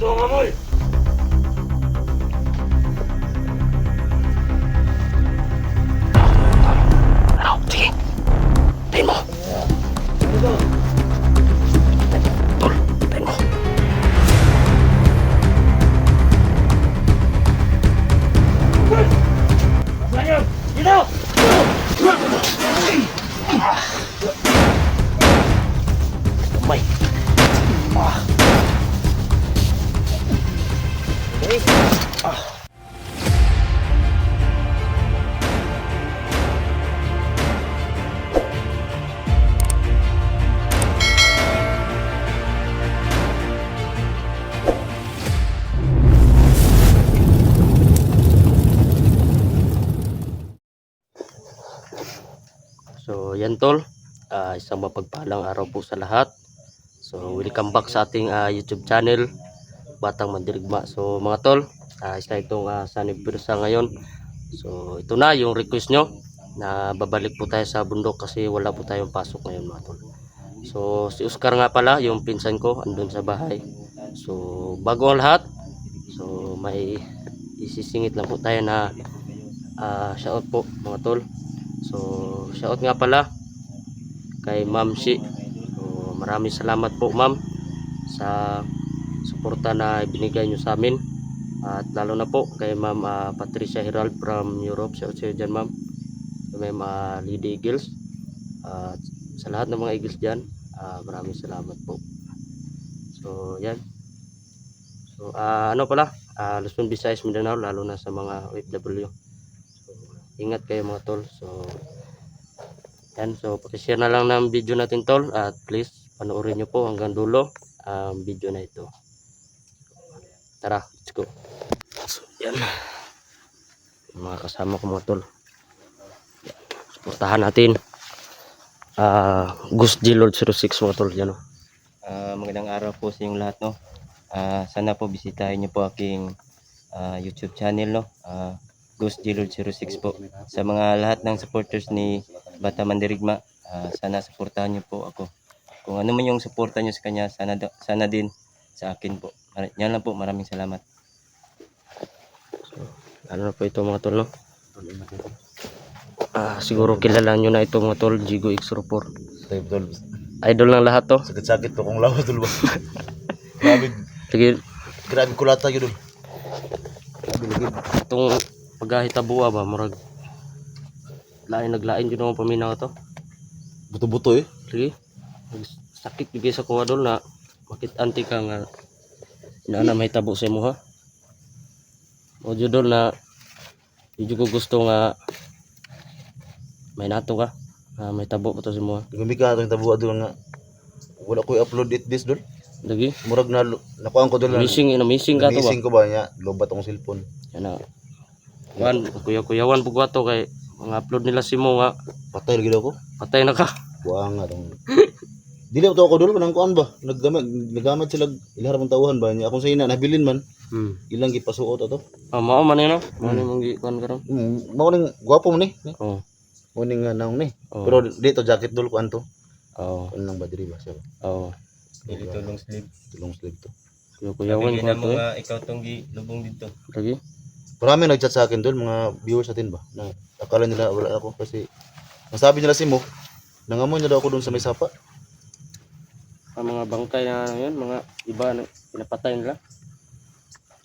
ang amoy! Ano? Sige. Tayin mo. Tol, tayin mo. Sayang! Dito! Kamay. Okay. So yan tol, isang mapagpalang araw po sa lahat. So welcome back sa ating YouTube channel, Batang Mandirigma. So mga tol, isa itong Sunny Birsa ngayon. So ito na yung request nyo na babalik po tayo sa bundok kasi wala po tayong pasok ngayon mga tol. So si Oscar nga pala, yung pinsan ko, andun sa bahay. So bago ang lahat, so may isisingit lang po tayo na shout po mga tol. So shout nga pala kay Ma'am Shi. So maraming salamat po ma'am sa suporta na ibinigay nyo sa amin, at lalo na po kay Ma'am Patricia Herald from Europe. Shout sa dyan ma'am, may mga Lady Eagles, at sa lahat ng mga Eagles dyan, maraming salamat po. So yan. So ano pala, Luzon, Visayas, Mindanao, lalo na sa mga OFW. So ingat kayo mga tol. So yan, so pakishare na lang ng video natin tol, at please panoorin nyo po hanggang dulo ang video na ito. Tara, let's go. So yan, mga kasama ko mga tol, suportahan natin Ghost G Lord 06 mga tol yan. Magandang araw po sa inyong lahat, no. Sana po bisitahin niyo po aking YouTube channel, no. Ghost G Lord 06 po. Sa mga lahat ng supporters ni Bata Mandirigma, sana suportahan niyo po ako. Kung ano man yung suporta niyo sa kanya, sana din sa akin po. Yan lang po, maraming salamat. So, ano na po ito mga tol, no? Siguro kilala nyo na ito mga tol, Jigo X04. Tol, Idol ng lahat to. sakit-sakit pa kung lawas dul ba. Grabe, Sige, grabe kulata yun dul. itong paghahitabuha ba, murag naglain yun naman paminaw to. Buto-buto eh. Sige, sakit bigay sa kuha doon na makit-anti ka nga na may tabo sa mo ha. O doon na medyo ko gusto nga may nato ka, may tabo pa to sa mo ha. Gumi ka itong tabuha dul nga. Wala ko i-upload it this dul. Lagi, Murag na nakuhaan ko dul. missing ka to ba? Missing ko ba niya? Lobat akong cellphone. Yan na. Wan, kuya-kuyawan po to kay mga upload nila si mo nga Patay lagi daw ko. patay na ka. Buang nga tong. Dili to ako dul kanang kuan ba? Naggamit sila ilahar mong tawhan ba niya. Akong sa ina nabilin man. Ilang gipasuot ato. Mao man yun no? Mao ni mong gikan karon. Mao ning gwapo mo ni. Oh. Mao ning naong ni. Oh. Pero dito jacket dul kuan to. Oh. Kuan lang ba diri ba siya? Oh. Dili tulong sleeve. Tulong sleeve to. Kuya-kuyawan Pabigyan na ko mo to. nga ikaw tong lubong dito. Lagi. Marami nag-chat sa akin doon, mga viewers natin ba, na akala nila wala ako kasi nasabi nila si Mo, nangamoy na daw ako doon sa may sapa. Ang mga bangkay na ano yun, mga iba na pinapatay nila.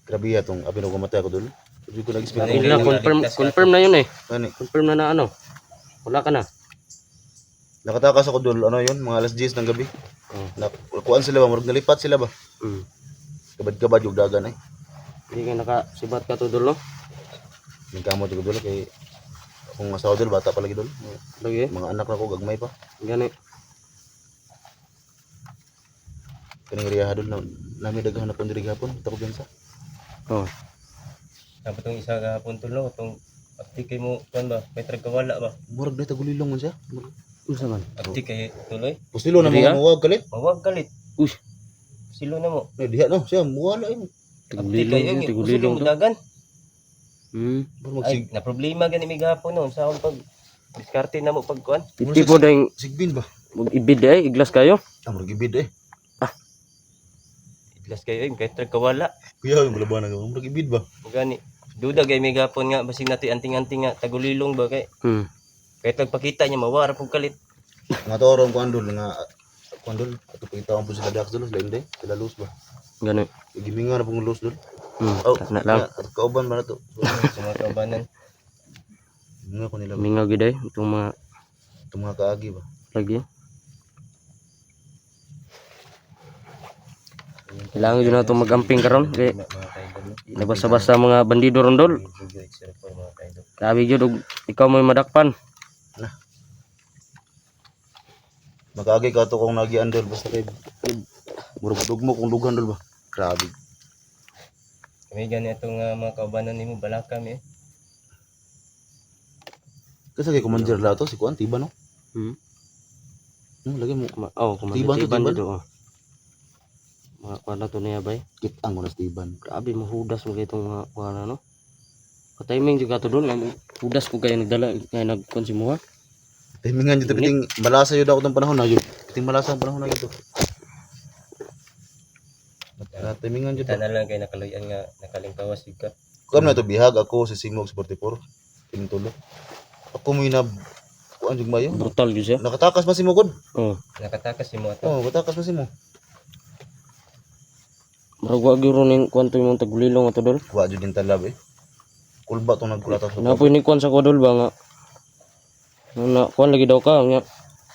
Grabe ya tong abi na gumatay ako doon. Hindi ko nag-explain. Hindi Nila na confirm na yun eh. Ani, Confirm na ano. Wala ka na. nakatakas ako doon, ano yun, mga alas 10 ng gabi. Oh. Kuan sila ba, murag nalipat sila ba? Mm. Kabad-kabad yung dagan eh. Hindi ka nakasibat ka to dul no? Nagkamot ko doon kay akong asawa doon, bata pa lagi doon. Lagi. Mga anak na ko, gagmay pa. Gani. Kaning riyaha doon, nami daghan na pong diri gapon, tako sa. Oh. Tapos itong isa kahapon tulo, itong aptik mo, kuan ba? May tragkawala ba? Murag na tagulilong man siya. Unsa man? Aptik kay tuloy. Pustilo na Diri, mga muwag kalit. Mawag galit. Uy, Silo na mo. Diha no, siya muwala eh. Aptik tigulilong kayo, yun, tigulilong to. dagan. Murag Ay, na problema gani mi gahapon no sa akong pag diskarte na mo pag kuan. Titi po dahing sigbin ba? ibid eh, iglas kayo. Murag ibid eh. Plus kayo kahit kawala. Kuya yung labanan ko. Murag ibid ba? Gani. Duda kay may gapon nga basig nato anting-anting nga tagulilong ba kay kahit nagpakita niya mawara pug kalit. Nga to orang kuandol nga kuandol ato pagita ang sila dak dulu lain day sila lose ba. Gano'n. Giminga na pong lose dul. Oh, Na lang. at kauban ba na to? Sa mga kaubanan. Nga ko nila. Mingaw gid itong mga Itong mga kaagi ba? lagi. Kailangan yun na itong mag-amping karon kay Mga kaidol no. nabasa-basa mga bandido rondol. Video extra po mga kaidol. Sabi jud og ikaw may madakpan. Magagi ka to kung nagiandol basta kay murag dugmo kung dugan dul ba. Grabe. Kami gani atong mga kaubanan nimo balakam eh. Kasi kay commander la to si Kuan tiba no. Lagi mo Tiban to, tiban. dito. Mga kuana to niya bay. kitang mo na Steven. Grabe mahudas mo kay itong mga kuana no. Pa-timing juga to doon. Hudas ko kaya nagdala kaya nagkonsumo ha. Timingan dito piting malasa yun ako ng panahon na yun. Piting malasa ang panahon na yun. Timingan dito. Kita na lang kay nakaluyan nga nakalingkawas jud ka. Kung na ito bihag ako sa Simog 44. Tinutulo. Ako mo inab. Kuan jug mayo. Brutal gyud siya. Nakatakas ba si Mogod? Oh. Nakatakas si mo ato. Oo, batakas ba si mo? Murag wa gyud ning kwanto imong tagulilong ato dol. Wa jud din talab eh. Kulba tong nagkulata sa. Napoy ni kwan sa kodol ba nga. Na kwan lagi daw ka nga.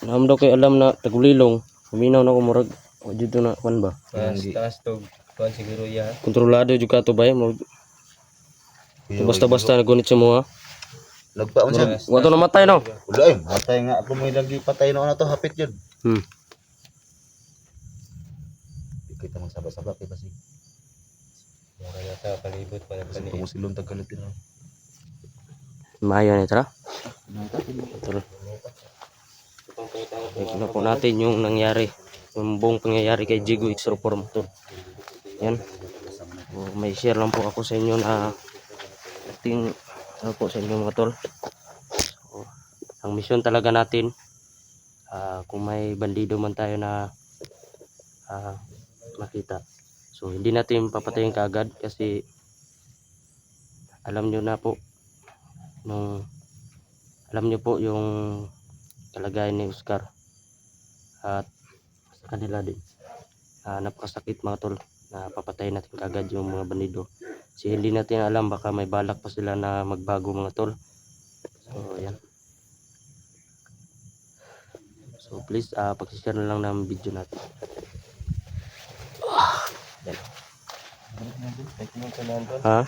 Naam daw kay alam na tagulilong. Huminaw na ko murag wa jud to na kwan ba. Mas taas to kuan siguro ya. Kontrolado jud ka to bay. Basta-basta nagunit sa mo ha. Nagpaon siya. Wa to namatay no. Wala eh, matay nga ako may lagi patay na to hapit yun. Kita mang sabak-sabak kay basig. Mura na sa palibot pa Kasi nagkani. tumusilong tagkalit din. Maayo ni tara. Tara. Tignan po natin yung nangyari. Yung buong pangyayari kay Jigo X04 Motor. Yan. So, may share lang po ako sa inyo na ating ano po sa inyo mga tol. So, ang mission talaga natin kung may bandido man tayo na makita. So hindi natin papatayin kaagad kasi alam nyo na po alam nyo po yung kalagayan ni Oscar at sa kanila din. Napakasakit mga tol na papatayin natin kaagad yung mga bandido kasi hindi natin alam baka may balak pa sila na magbago mga tol. So yan. So please pag-share na lang ng video natin. Yan. Ha?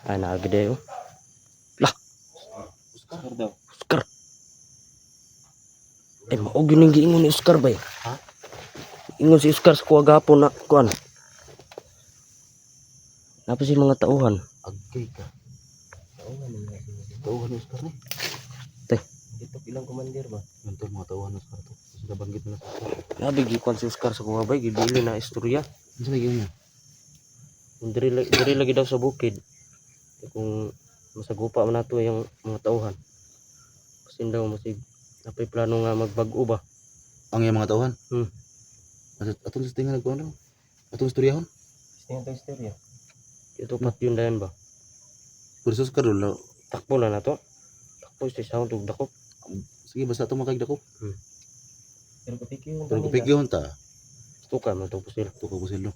Ay naagde oh. Lah. Oscar daw. Oscar. Mao gining giingon ni Oscar bay. Ha? Ingon si Oscar sa kuha gapon na kuan. Napa si mga tauhan? Agkay ka. Tauhan man si Tauhan Oscar ni. dito ilang commander ba? Yan to mga tauhan Oscar to. Sudah banggit na sa Oscar. Nabi gikuan si Oscar sa kuha bay gibili na istorya. Ano lagi mo? Diri lagi daw sa bukid. Kung masagupa man nato yung mga tauhan. Kasi daw masig napay plano nga magbag-o ba. Ang yung mga tauhan? Hmm. Atong sa tingin nagkuhan daw. Atong istoryahon? Tingnan to istorya. Ito pat yun dayan ba. Pero sa Oscar dula. Takpo na nato. Takpo sa isang tug dako. Sige basta ito makagdako. Pero kapikyon Pero kupigyon ta. Tuka man to pusil. Ito ka kusil no.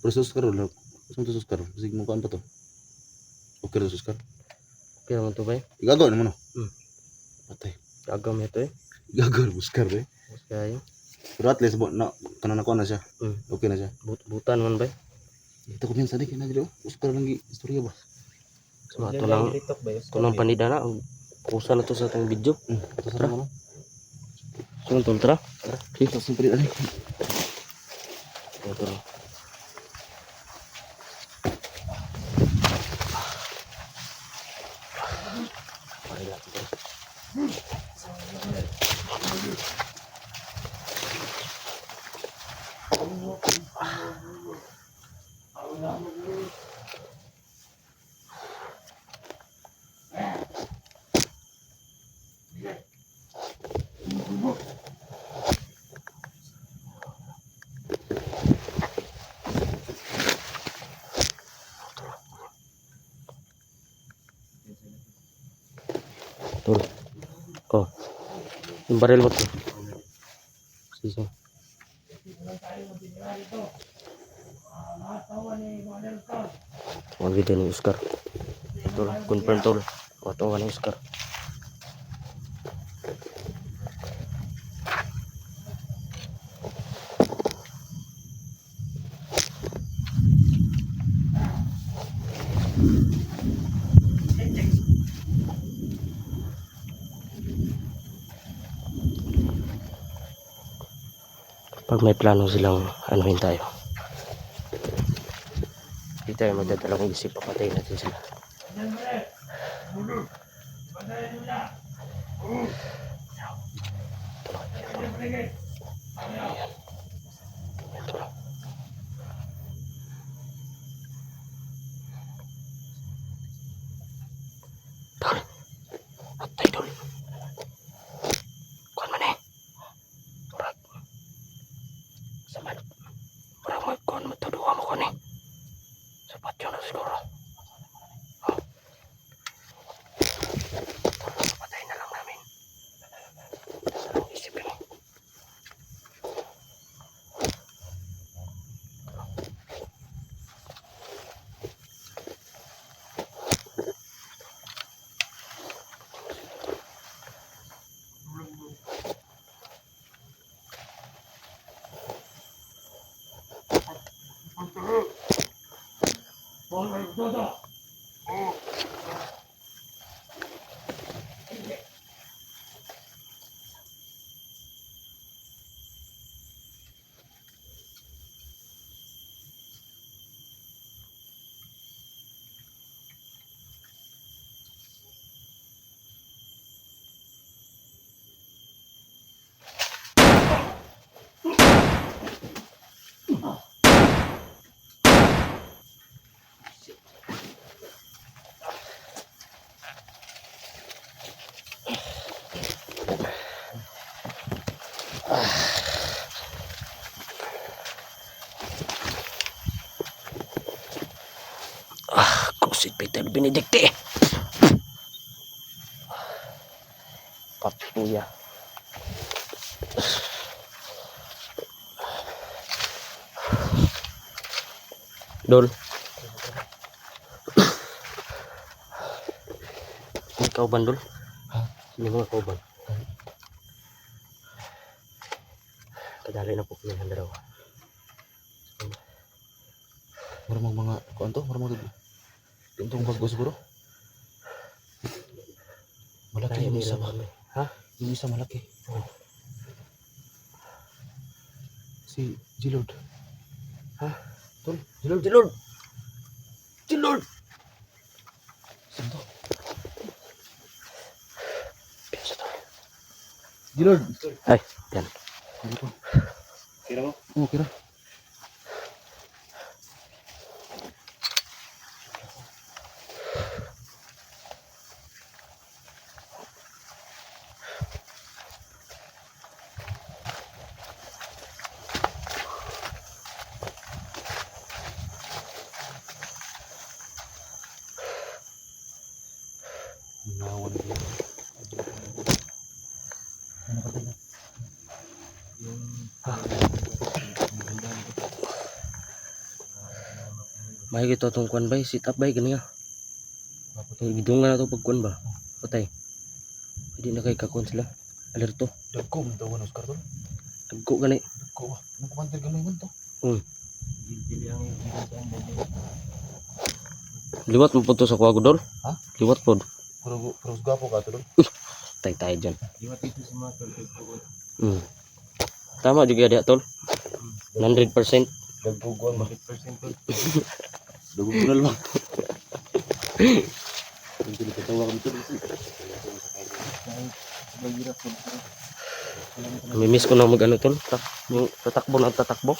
Pero sa Oscar dula. Gusto mo to sa Oscar? Sige mo kaan pa to. Okay na sa Oscar. Kaya man to bay. Igagawa naman no. Patay. Agam ito eh. Igagawa na Oscar eh. Mas kaya. Pero at least na kanana ko na siya. Okay na siya. Butan man bay. Ito ko minsan di kina dilo. Oscar lang istorya ba? So ato lang tunang panida na ang kusa na to sa atong video. Ito sa ano? So tol tara. Ito sa pili ani. Ito. Yung baril mo to. Sige. Wag din ni Oscar. Tol, confirm tol. Wato ni Oscar. Pag may plano silang anuhin tayo, hindi tayo magdadalawang isip, papatayin natin sila. Tol, patay tol. Kuan man eh. Murag. Saman. Murag magkuhan matuduwa mo ko ni. Sapat yun na siguro. Patay na lang namin. Dalawang isip yun eh. Kusit Peter Benedicte. Papuya. Dol. May kauban dol. Sino mga kauban? Kadali na po kami ng dalawa. Marang mga kuan to, marang mga tintong bago siguro. Malaki Tayo yung nila isa ba? kami. Ha? Yung isa malaki. Oh. Si Jilord. Ha? Tol, Jilord, Jilord! Jilord! saan to? Piyansa to. Jilord! Ay, yan. Ano to? Kira mo? Oo, kira. Nawan din. Ano ka tayo? Mahigit to itong kuwan ba? Sit up ba? Gani nga. Gidungan na ito pag kuwan ba? Patay. Hindi na kay kakuan sila. Alerto. Dagko, may tawa na Oscar tol. Tagko gani. Dagko ba? Anong kumantir gamay man to? Liwat mo po to sa kuha ko dol. Ha? Liwat po. Pero gwapo ka tol. Tay tayo dyan. Liwat ito sa mga tol. Tama juga dia tol. 100%. Dagko kuan ba? 100% tol. Dagko bunal ba? Hindi na katawa kami tol. Namimiss ko na mag ano tol. Yung tatakbo na tatakbo.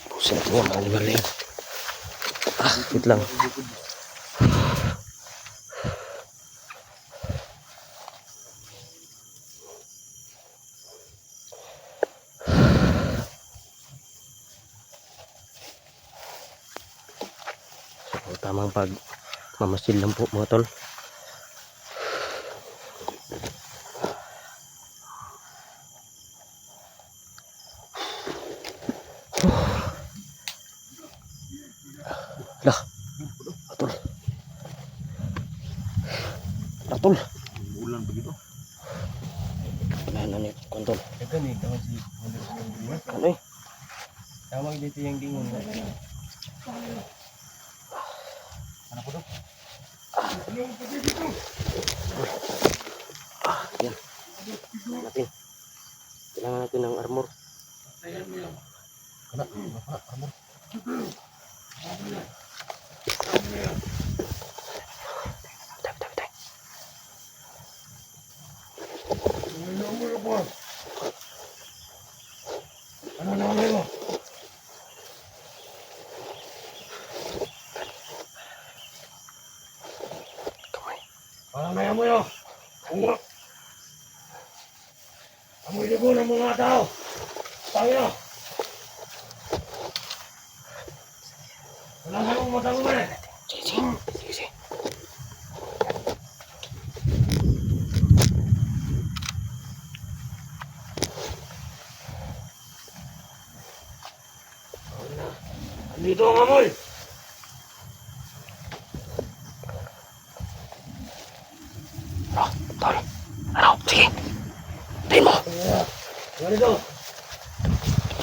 Buset mo mga animal na yan. Wait lang. tamang pag mamasid lang po mga tol. Lah, tol. Tol. Ulan begitu. Ano ni kontol? Ito ni tawag si Ano eh? tawag dito yung dingon. Ano po to? Yan. Natin. Kailangan natin ng armor. Kana, armor. Tay, tay, tay. Ano naman mo? Kamay. Parang may amoy oh. Unga. Amoy libo ng mga tao. Tayo. Wala ka mong matang mo eh. Sige, sige. Sige, sige. Dito ang amoy. Tol. Ano? Sige. Tayin mo. Ano dito?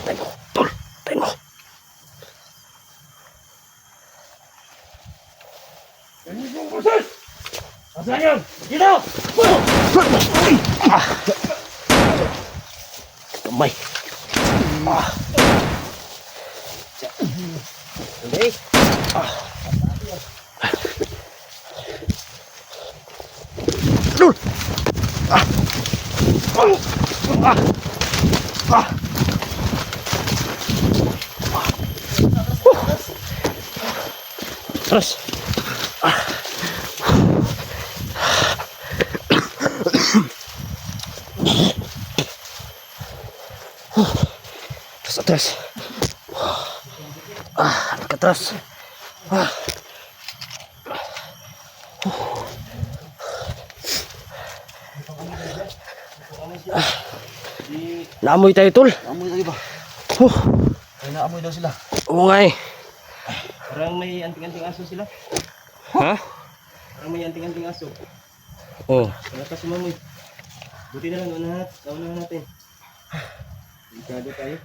Tayin mo. Tol. Tayin mo. Yan yung proses. Asan yan? Dito! Kamay. Okay. Dul. Terus. Terus, terus. Ke terus. Naamoy tayo, tol. Amoy lagi ba? Ay naamoy daw sila. Oo nga eh. Parang may anting-anting aso sila. Ha? Parang may anting-anting aso. Oo. Wala pa sumamoy. Buti na lang, naunahan natin. Delikado tayo.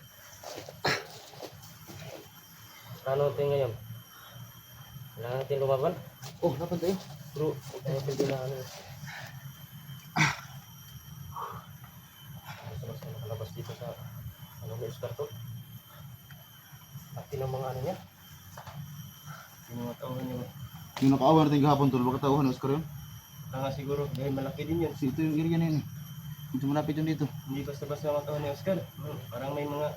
Ano natin ngayon? Kailangan natin lumaban? Oh, laban tayo. Bro, tayo pwede na ano. Basta nakalabas dito sa ano ni Oscar to. Pati ng mga ano niya. Yung mga tauhan niya ba? Yung nakaawa natin kahapon tol, baka tauhan ni Oscar yun. Nga siguro, dahil malaki din yun. Si ito yung area na yun eh. Dito malapit yun dito. Hindi basta-basta mga tauhan ni Oscar. Parang may mga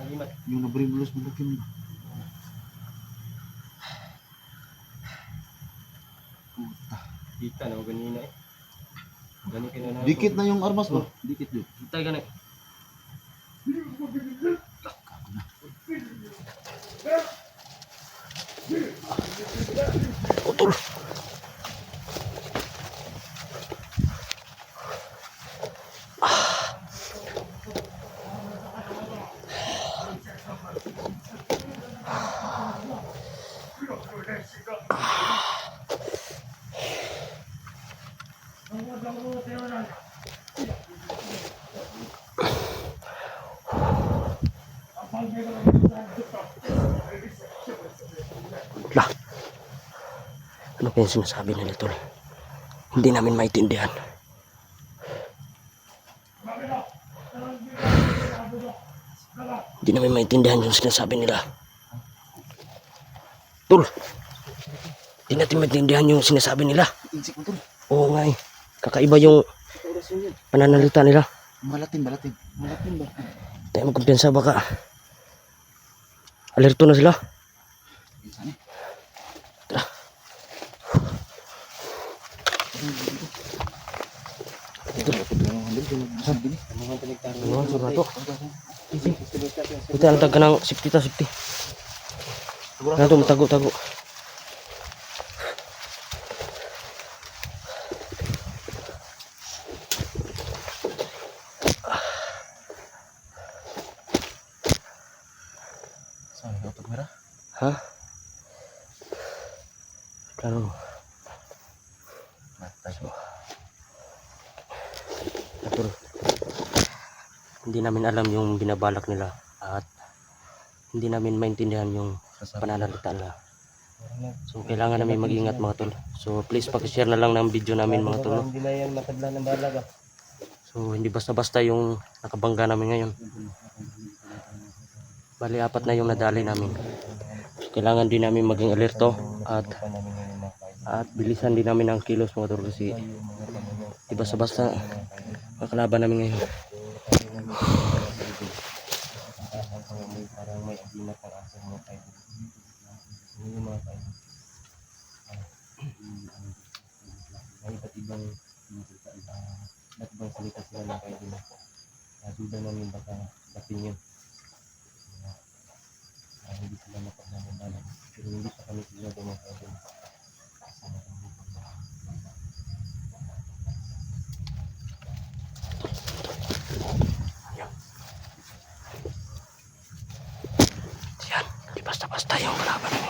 alimat. Yung nabribulos malaki mo. Kita na, ganina eh. Gani ka na Dikit na yung armas ba? Dikit yun. Kita ka na. Putol. Lah. Ano pa yung sinasabi nila, tol? Hindi namin maintindihan. Hindi namin maintindihan yung sinasabi nila. Tol, hindi natin maintindihan yung sinasabi nila. Insik mo tol. Oo nga eh. Kakaiba yung pananalita nila. Malatin. Malatin ba? Tayo magkumpiyansa baka alerto na sila. Saan eh? Tara. Ano, sura to. Buti ang taga ng safety ta, safety. Ano to, matago-tago. Mira. Ha? Klaro. Matay. Tol, hindi namin alam yung binabalak nila at hindi namin maintindihan yung pananalita nila. So kailangan namin mag-ingat mga tol. So please paki-share na lang ng video namin mga tol. No? Hindi na yan matagla ng bala ba? So hindi basta-basta yung nakabangga namin ngayon. Bali 4 na yung nadali namin. So, kailangan din namin maging alerto at bilisan din namin ang kilos mga tol kasi di basta-basta makalaban namin ngayon. Parang may agimat ng aso mga kayo. Hindi mga kayo. May iba't ibang salita sila mga kayo. Duda namin baka dating yun. Hindi sila mapagmamabalan. Pero hindi pa kami sila mga kayo. Yan, di basta-basta yung kalaban.